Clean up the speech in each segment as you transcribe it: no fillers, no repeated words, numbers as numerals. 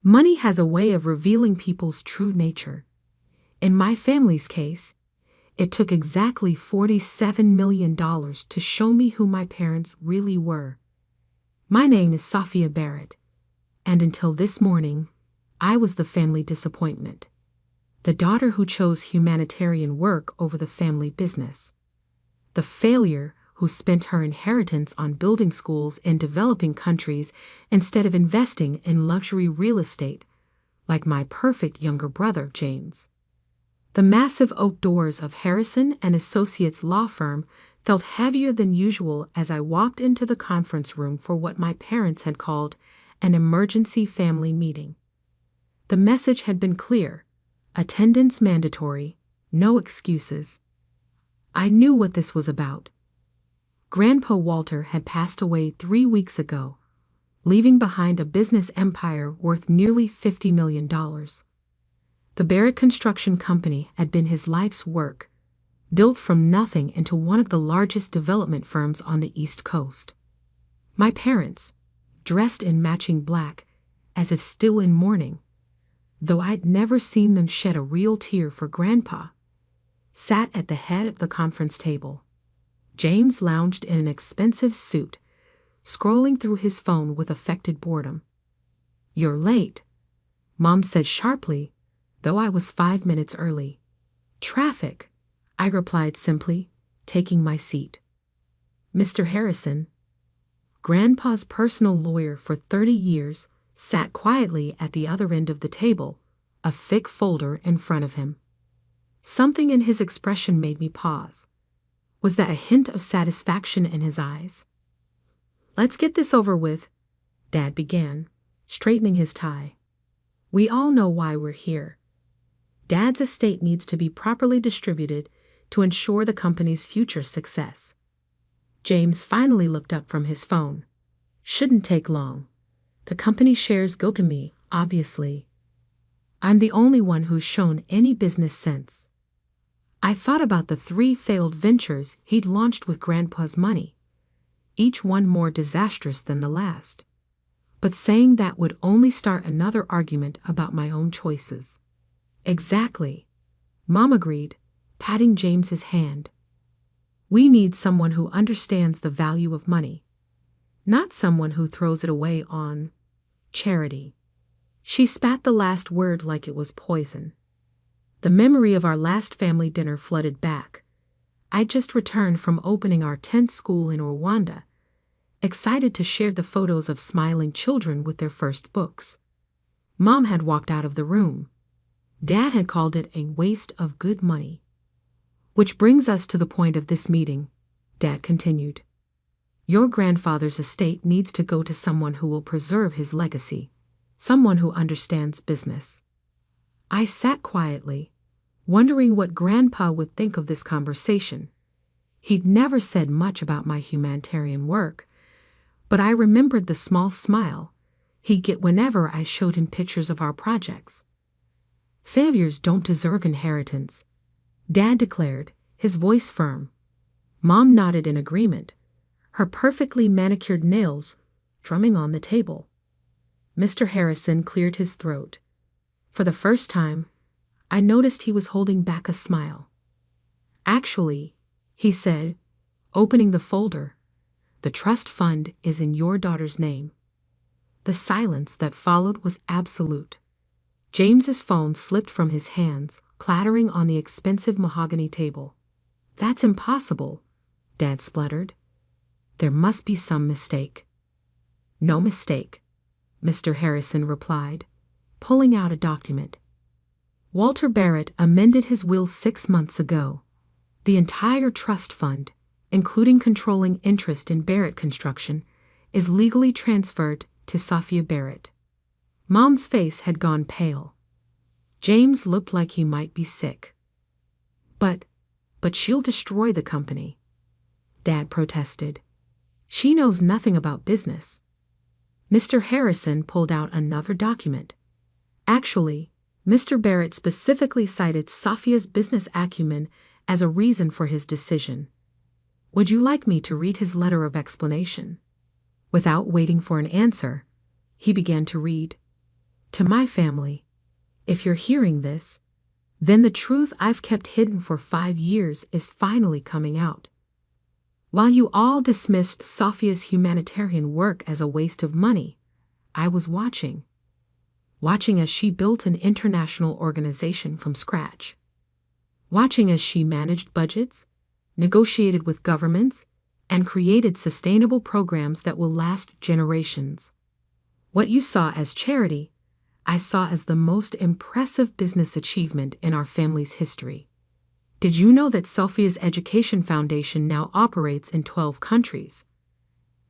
Money has a way of revealing people's true nature. In my family's case, it took exactly $47 million to show me who my parents really were. My name is Sophia Barrett, and until this morning, I was the family disappointment. The daughter who chose humanitarian work over the family business. The failure who spent her inheritance on building schools in developing countries instead of investing in luxury real estate, like my perfect younger brother, James. The massive oak doors of Harrison and Associates law firm felt heavier than usual as I walked into the conference room for what my parents had called an emergency family meeting. The message had been clear: attendance mandatory, no excuses. I knew what this was about. Grandpa Walter had passed away 3 weeks ago, leaving behind a business empire worth nearly $50 million. The Barrett Construction Company had been his life's work, built from nothing into one of the largest development firms on the East Coast. My parents, dressed in matching black, as if still in mourning, though I'd never seen them shed a real tear for Grandpa, sat at the head of the conference table. James lounged in an expensive suit, scrolling through his phone with affected boredom. "You're late," Mom said sharply, though I was 5 minutes early. "Traffic," I replied simply, taking my seat. Mr. Harrison, Grandpa's personal lawyer for 30 years, sat quietly at the other end of the table, a thick folder in front of him. Something in his expression made me pause. Was that a hint of satisfaction in his eyes? "Let's get this over with," Dad began, straightening his tie. "We all know why we're here. Dad's estate needs to be properly distributed to ensure the company's future success." James finally looked up from his phone. "Shouldn't take long. The company shares go to me, obviously. I'm the only one who's shown any business sense." I thought about the 3 failed ventures he'd launched with Grandpa's money, each one more disastrous than the last. But saying that would only start another argument about my own choices. "Exactly," Mom agreed, patting James's hand. "We need someone who understands the value of money, not someone who throws it away on charity." She spat the last word like it was poison. The memory of our last family dinner flooded back. I'd just returned from opening our 10th school in Rwanda, excited to share the photos of smiling children with their first books. Mom had walked out of the room. Dad had called it a waste of good money. "Which brings us to the point of this meeting," Dad continued. "Your grandfather's estate needs to go to someone who will preserve his legacy, someone who understands business." I sat quietly, wondering what Grandpa would think of this conversation. He'd never said much about my humanitarian work, but I remembered the small smile he'd get whenever I showed him pictures of our projects. "Failures don't deserve inheritance," Dad declared, his voice firm. Mom nodded in agreement, her perfectly manicured nails drumming on the table. Mr. Harrison cleared his throat. For the first time, I noticed he was holding back a smile. "Actually," he said, opening the folder, "the trust fund is in your daughter's name." The silence that followed was absolute. James's phone slipped from his hands, clattering on the expensive mahogany table. "That's impossible," Dad spluttered. "There must be some mistake." "No mistake," Mr. Harrison replied, pulling out a document. "Walter Barrett amended his will 6 months ago. The entire trust fund, including controlling interest in Barrett Construction, is legally transferred to Sophia Barrett." Mom's face had gone pale. James looked like he might be sick. But she'll destroy the company," Dad protested. "She knows nothing about business." Mr. Harrison pulled out another document. Actually, Mr. Barrett specifically cited Sophia's business acumen as a reason for his decision. "Would you like me to read his letter of explanation?" Without waiting for an answer, he began to read. To my family, if you're hearing this, then the truth I've kept hidden for 5 years is finally coming out. While you all dismissed Sophia's humanitarian work as a waste of money, I was watching as she built an international organization from scratch. Watching as she managed budgets, negotiated with governments, and created sustainable programs that will last generations. What you saw as charity, I saw as the most impressive business achievement in our family's history. Did you know that Sophia's Education Foundation now operates in 12 countries?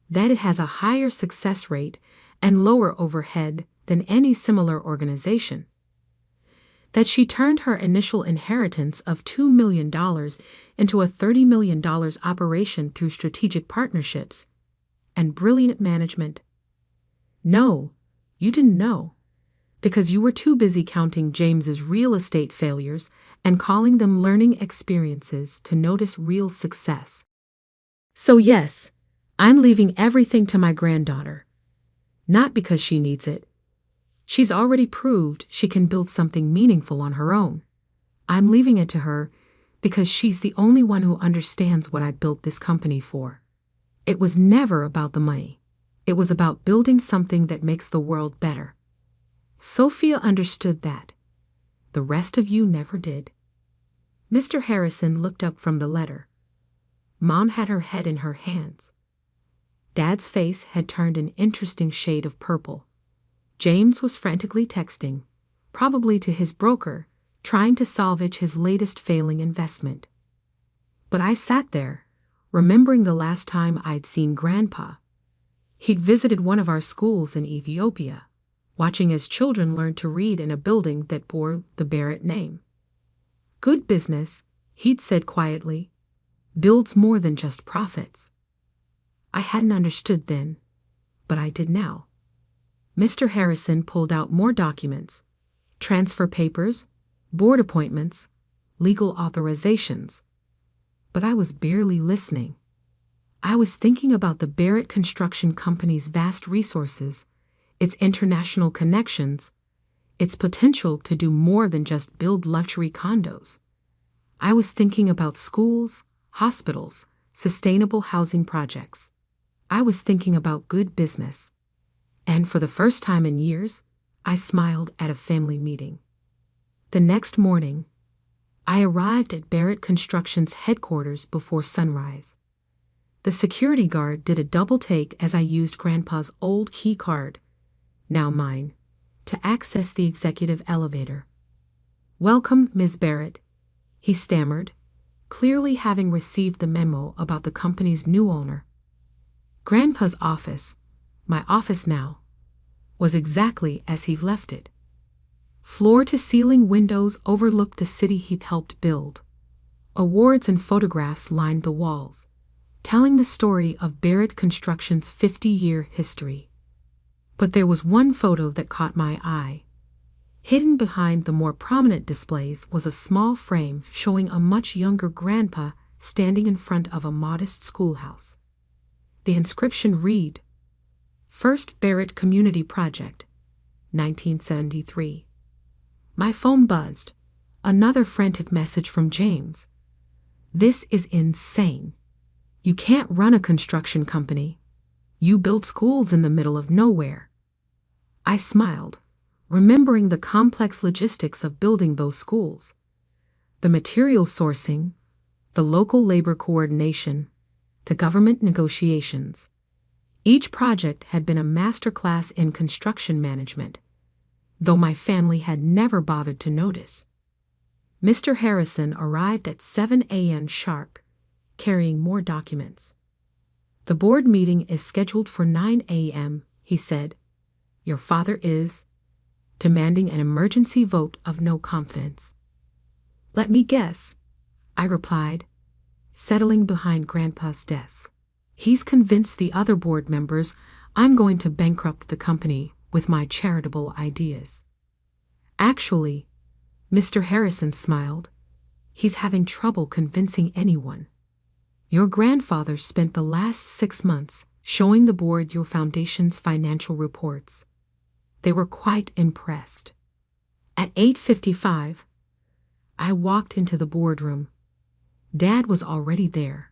That it has a higher success rate and lower overhead than any similar organization? That she turned her initial inheritance of $2 million into a $30 million operation through strategic partnerships and brilliant management? No, you didn't know, because you were too busy counting James's real estate failures and calling them learning experiences to notice real success. So yes, I'm leaving everything to my granddaughter. Not because she needs it. She's already proved she can build something meaningful on her own. I'm leaving it to her because she's the only one who understands what I built this company for. It was never about the money. It was about building something that makes the world better. Sophia understood that. The rest of you never did. Mr. Harrison looked up from the letter. Mom had her head in her hands. Dad's face had turned an interesting shade of purple. James was frantically texting, probably to his broker, trying to salvage his latest failing investment. But I sat there, remembering the last time I'd seen Grandpa. He'd visited one of our schools in Ethiopia, watching as children learned to read in a building that bore the Barrett name. Good business, he'd said quietly, builds more than just profits. I hadn't understood then, but I did now. Mr. Harrison pulled out more documents, transfer papers, board appointments, legal authorizations. But I was barely listening. I was thinking about the Barrett Construction Company's vast resources, its international connections, its potential to do more than just build luxury condos. I was thinking about schools, hospitals, sustainable housing projects. I was thinking about good business. And for the first time in years, I smiled at a family meeting. The next morning, I arrived at Barrett Construction's headquarters before sunrise. The security guard did a double take as I used Grandpa's old key card, now mine, to access the executive elevator. "Welcome, Ms. Barrett," he stammered, clearly having received the memo about the company's new owner. Grandpa's office, my office now, was exactly as he left it. Floor-to-ceiling windows overlooked the city he'd helped build. Awards and photographs lined the walls, telling the story of Barrett Construction's 50-year history. But there was one photo that caught my eye. Hidden behind the more prominent displays was a small frame showing a much younger Grandpa standing in front of a modest schoolhouse. The inscription read, "First Barrett Community Project, 1973. My phone buzzed. Another frantic message from James. "This is insane. You can't run a construction company. You build schools in the middle of nowhere." I smiled, remembering the complex logistics of building those schools. The material sourcing, the local labor coordination, the government negotiations. Each project had been a masterclass in construction management, though my family had never bothered to notice. Mr. Harrison arrived at 7 a.m. sharp, carrying more documents. "The board meeting is scheduled for 9 a.m., he said. "Your father is demanding an emergency vote of no confidence." "Let me guess," I replied, settling behind Grandpa's desk. "He's convinced the other board members I'm going to bankrupt the company with my charitable ideas." "Actually," Mr. Harrison smiled, "he's having trouble convincing anyone. Your grandfather spent the last 6 months showing the board your foundation's financial reports. They were quite impressed. At 8:55, I walked into the boardroom. Dad was already there,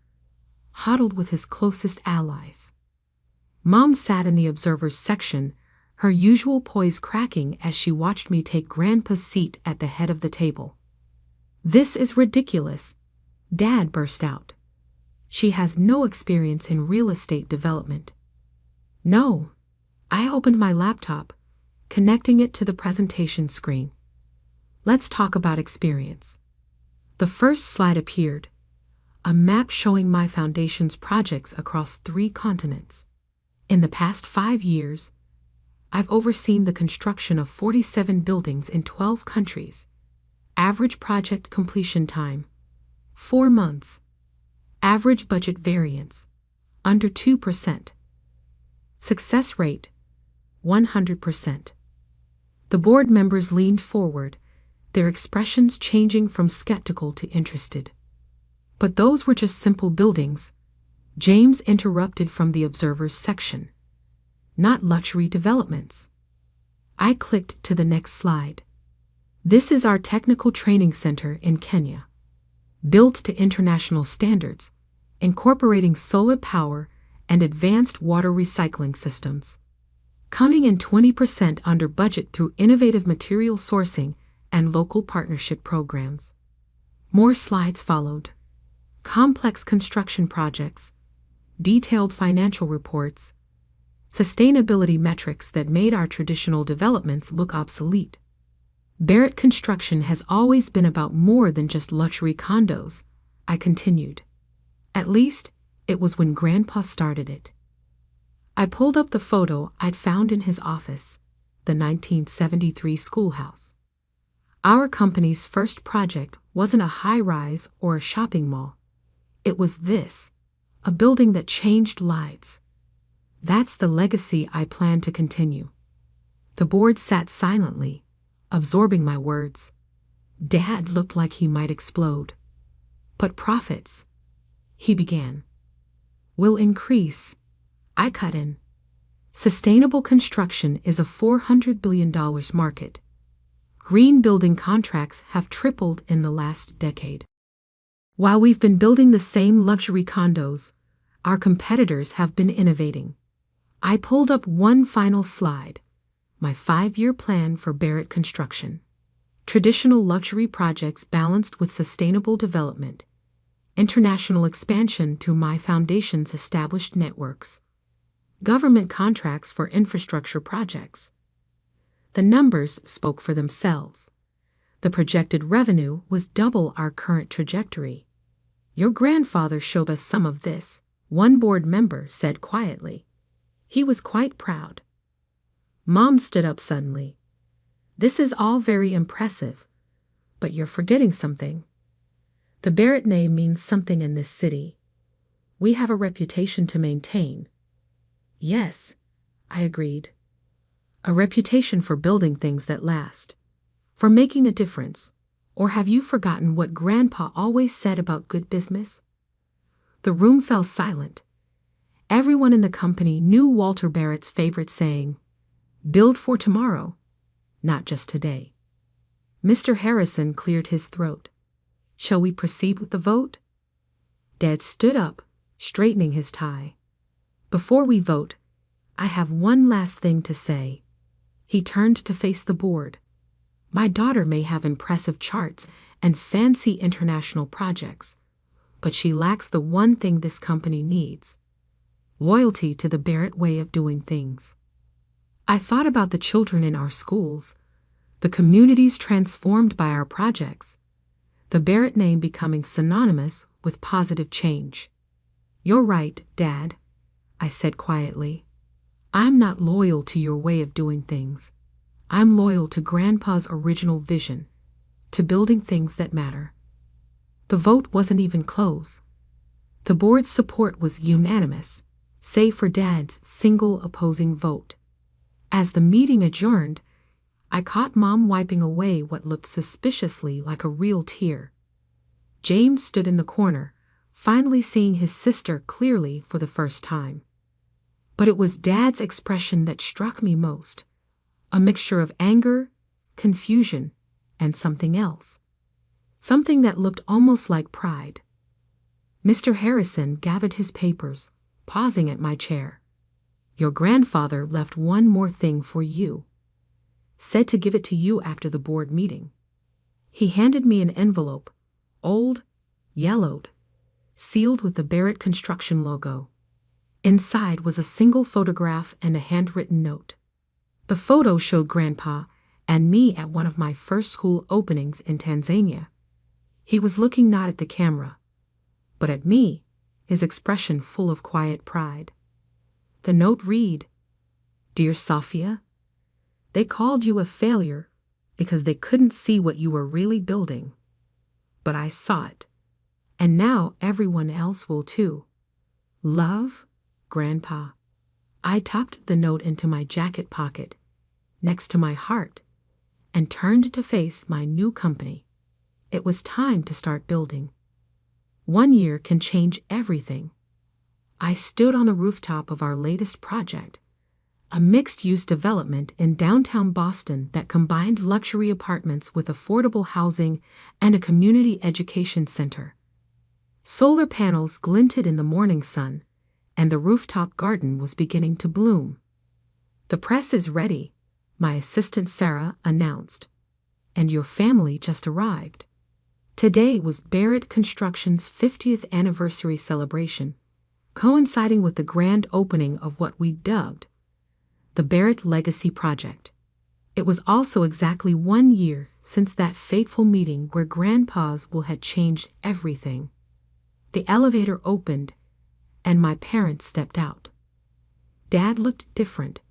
huddled with his closest allies. Mom sat in the observers section, her usual poise cracking as she watched me take Grandpa's seat at the head of the table. "This is ridiculous," Dad burst out. "She has no experience in real estate development." "No." I opened my laptop, connecting it to the presentation screen. "Let's talk about experience." The first slide appeared, a map showing my foundation's projects across 3 continents. In the past 5 years, I've overseen the construction of 47 buildings in 12 countries. Average project completion time, 4 months. Average budget variance, under 2%. Success rate, 100%. The board members leaned forward, their expressions changing from skeptical to interested. "But those were just simple buildings," James interrupted from the observers section. "Not luxury developments." I clicked to the next slide. "This is our technical training center in Kenya, built to international standards, incorporating solar power and advanced water recycling systems. Coming in 20% under budget through innovative material sourcing and local partnership programs." More slides followed. Complex construction projects, detailed financial reports, sustainability metrics that made our traditional developments look obsolete. "Barrett Construction has always been about more than just luxury condos," I continued. "At least, it was when Grandpa started it." I pulled up the photo I'd found in his office, the 1973 schoolhouse. Our company's first project wasn't a high-rise or a shopping mall. It was this, a building that changed lives. That's the legacy I plan to continue. The board sat silently, absorbing my words. Dad looked like he might explode. "But profits," he began, "will increase." I cut in. "Sustainable construction is a $400 billion market. Green building contracts have tripled in the last decade. While we've been building the same luxury condos, our competitors have been innovating." I pulled up one final slide, my 5-year plan for Barrett Construction. Traditional luxury projects balanced with sustainable development. International expansion through my foundation's established networks. Government contracts for infrastructure projects. The numbers spoke for themselves. The projected revenue was double our current trajectory. "Your grandfather showed us some of this," one board member said quietly. He was quite proud. Mom stood up suddenly. "This is all very impressive, but you're forgetting something. The Barrett name means something in this city. We have a reputation to maintain." "Yes," I agreed. "A reputation for building things that last, for making a difference. Or have you forgotten what Grandpa always said about good business?" The room fell silent. Everyone in the company knew Walter Barrett's favorite saying, "Build for tomorrow, not just today." Mr. Harrison cleared his throat. "Shall we proceed with the vote?" Dad stood up, straightening his tie. "Before we vote, I have one last thing to say." He turned to face the board. "My daughter may have impressive charts and fancy international projects, but she lacks the one thing this company needs: loyalty to the Barrett way of doing things." I thought about the children in our schools, the communities transformed by our projects, the Barrett name becoming synonymous with positive change. "You're right, Dad," I said quietly. "I'm not loyal to your way of doing things. I'm loyal to Grandpa's original vision, to building things that matter." The vote wasn't even close. The board's support was unanimous, save for Dad's single opposing vote. As the meeting adjourned, I caught Mom wiping away what looked suspiciously like a real tear. James stood in the corner, finally seeing his sister clearly for the first time. But it was Dad's expression that struck me most, a mixture of anger, confusion, and something else. Something that looked almost like pride. Mr. Harrison gathered his papers, pausing at my chair. Your grandfather left one more thing for you. Said to give it to you after the board meeting. He handed me an envelope, old, yellowed, sealed with the Barrett Construction logo. Inside was a single photograph and a handwritten note. The photo showed Grandpa and me at one of my first school openings in Tanzania. He was looking not at the camera, but at me, his expression full of quiet pride. The note read, Dear Sophia, they called you a failure because they couldn't see what you were really building. But I saw it, and now everyone else will too. Love, Grandpa. I tucked the note into my jacket pocket, next to my heart, and turned to face my new company. It was time to start building. 1 year can change everything. I stood on the rooftop of our latest project, a mixed-use development in downtown Boston that combined luxury apartments with affordable housing and a community education center. Solar panels glinted in the morning sun, and the rooftop garden was beginning to bloom. The press is ready, my assistant Sarah announced, and your family just arrived. Today was Barrett Construction's 50th anniversary celebration, coinciding with the grand opening of what we dubbed the Barrett Legacy Project. It was also exactly 1 year since that fateful meeting where Grandpa's will had changed everything. The elevator opened, and my parents stepped out. Dad looked different,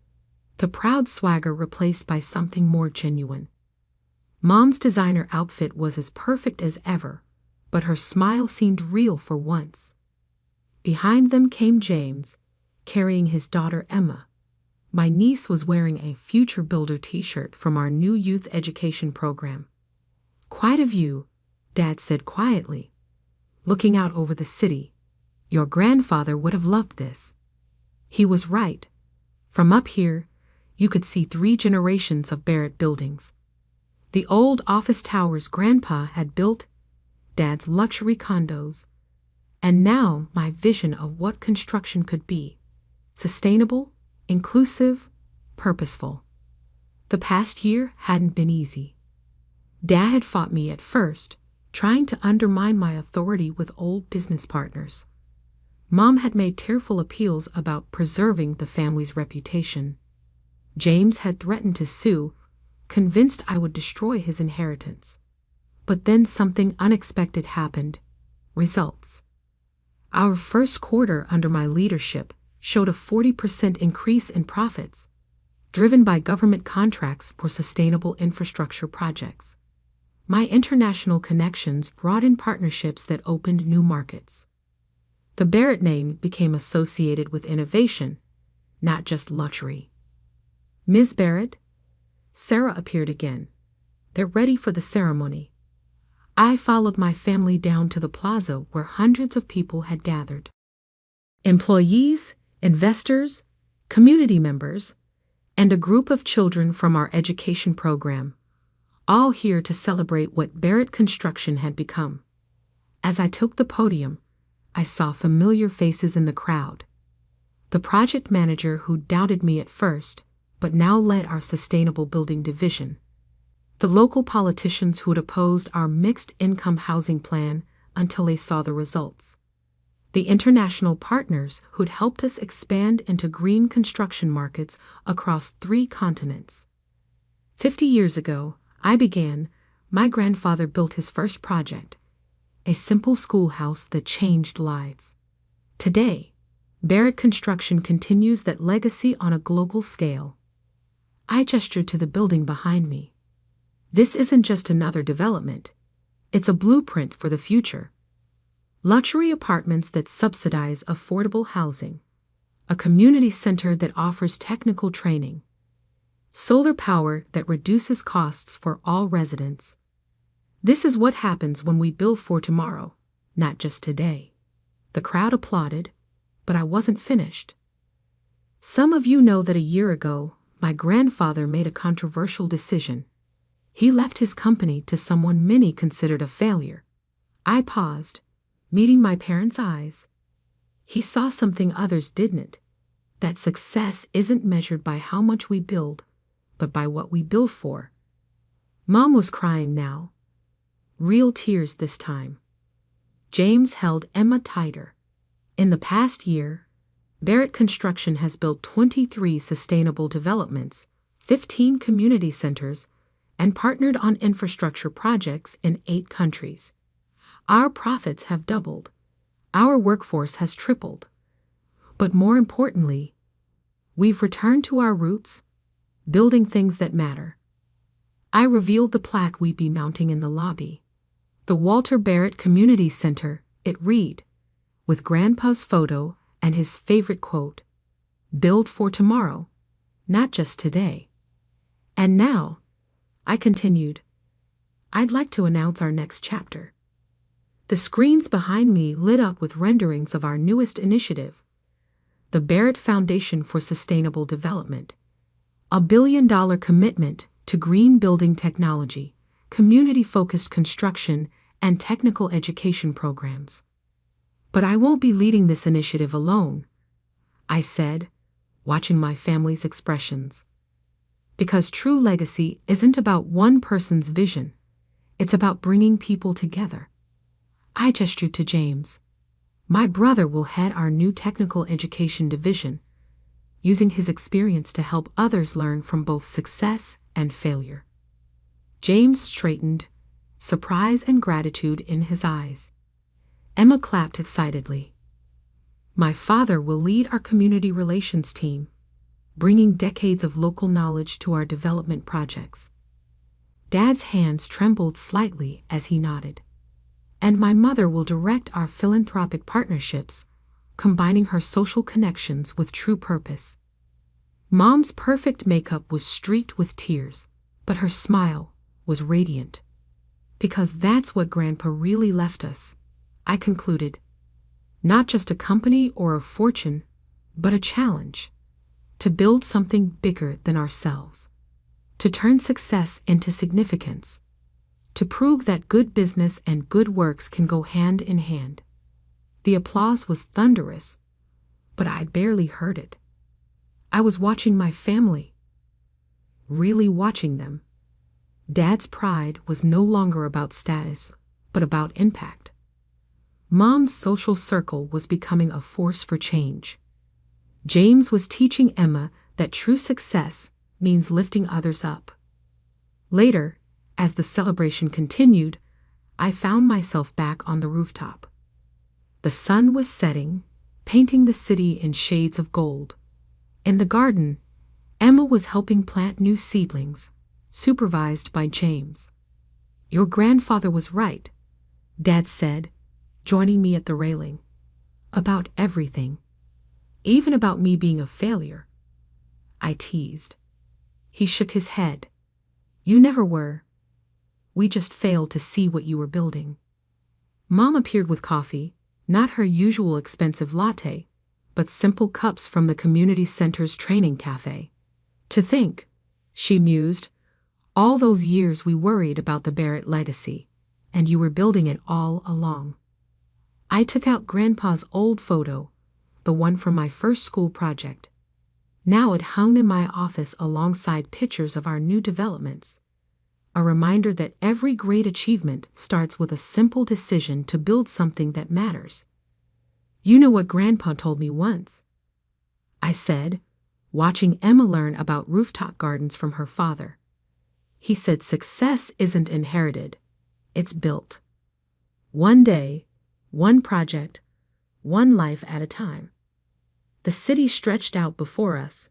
the proud swagger replaced by something more genuine. Mom's designer outfit was as perfect as ever, but her smile seemed real for once. Behind them came James, carrying his daughter Emma. My niece was wearing a Future Builder t-shirt from our new youth education program. Quite a view, Dad said quietly, looking out over the city. Your grandfather would have loved this. He was right. From up here, you could see 3 generations of Barrett buildings. The old office towers Grandpa had built, Dad's luxury condos, and now my vision of what construction could be: sustainable, inclusive, purposeful. The past year hadn't been easy. Dad had fought me at first, trying to undermine my authority with old business partners. Mom had made tearful appeals about preserving the family's reputation. James had threatened to sue, convinced I would destroy his inheritance. But then something unexpected happened. Results. Our first quarter under my leadership showed a 40% increase in profits, driven by government contracts for sustainable infrastructure projects. My international connections brought in partnerships that opened new markets. The Barrett name became associated with innovation, not just luxury. Ms. Barrett, Sarah appeared again. They're ready for the ceremony. I followed my family down to the plaza where hundreds of people had gathered. Employees, investors, community members, and a group of children from our education program, all here to celebrate what Barrett Construction had become. As I took the podium, I saw familiar faces in the crowd. The project manager who doubted me at first, but now led our sustainable building division. The local politicians who had opposed our mixed-income housing plan until they saw the results. The international partners who'd helped us expand into green construction markets across 3 continents. 50 years ago, my grandfather built his first project, a simple schoolhouse that changed lives. Today, Barrett Construction continues that legacy on a global scale. I gestured to the building behind me. This isn't just another development. It's a blueprint for the future. Luxury apartments that subsidize affordable housing. A community center that offers technical training. Solar power that reduces costs for all residents. This is what happens when we build for tomorrow, not just today. The crowd applauded, but I wasn't finished. Some of you know that a year ago, my grandfather made a controversial decision. He left his company to someone many considered a failure. I paused, meeting my parents' eyes. He saw something others didn't, that success isn't measured by how much we build, but by what we build for. Mom was crying now. Real tears this time. James held Emma tighter. In the past year, Barrett Construction has built 23 sustainable developments, 15 community centers, and partnered on infrastructure projects in 8 countries. Our profits have doubled. Our workforce has tripled. But more importantly, we've returned to our roots, building things that matter. I revealed the plaque we'd be mounting in the lobby. The Walter Barrett Community Center, it read, with Grandpa's photo and his favorite quote, "Build for tomorrow, not just today." And now, I continued, I'd like to announce our next chapter. The screens behind me lit up with renderings of our newest initiative, the Barrett Foundation for Sustainable Development, a $1 billion commitment to green building technology, community-focused construction, and technical education programs. But I won't be leading this initiative alone, I said, watching my family's expressions. Because true legacy isn't about one person's vision, it's about bringing people together. I gestured to James. My brother will head our new technical education division, using his experience to help others learn from both success and failure. James straightened, surprise and gratitude in his eyes. Emma clapped excitedly. My father will lead our community relations team, bringing decades of local knowledge to our development projects. Dad's hands trembled slightly as he nodded. And my mother will direct our philanthropic partnerships, combining her social connections with true purpose. Mom's perfect makeup was streaked with tears, but her smile was radiant. Because that's what Grandpa really left us, I concluded. Not just a company or a fortune, but a challenge. To build something bigger than ourselves. To turn success into significance. To prove that good business and good works can go hand in hand. The applause was thunderous, but I barely heard it. I was watching my family. Really watching them. Dad's pride was no longer about status, but about impact. Mom's social circle was becoming a force for change. James was teaching Emma that true success means lifting others up. Later, as the celebration continued, I found myself back on the rooftop. The sun was setting, painting the city in shades of gold. In the garden, Emma was helping plant new seedlings, supervised by James. Your grandfather was right, Dad said, joining me at the railing. About everything. Even about me being a failure. I teased. He shook his head. You never were. We just failed to see what you were building. Mom appeared with coffee, not her usual expensive latte, but simple cups from the community center's training cafe. To think, she mused, all those years we worried about the Barrett legacy, and you were building it all along. I took out Grandpa's old photo, the one from my first school project. Now it hung in my office alongside pictures of our new developments. A reminder that every great achievement starts with a simple decision to build something that matters. You know what Grandpa told me once, I said, watching Emma learn about rooftop gardens from her father. He said success isn't inherited, it's built. One day, one project, one life at a time. The city stretched out before us,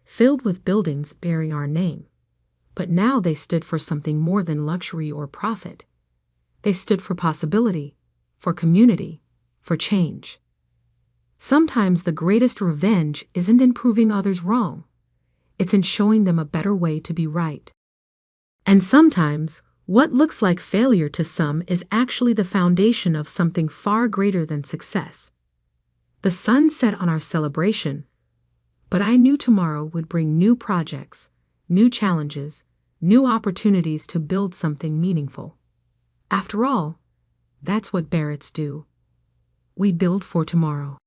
filled with buildings bearing our name. But now they stood for something more than luxury or profit. They stood for possibility, for community, for change. Sometimes the greatest revenge isn't in proving others wrong. It's in showing them a better way to be right. And sometimes, what looks like failure to some is actually the foundation of something far greater than success. The sun set on our celebration, But I knew tomorrow would bring new projects, new challenges, new opportunities to build something meaningful. After all, that's what Barretts do. We build for tomorrow.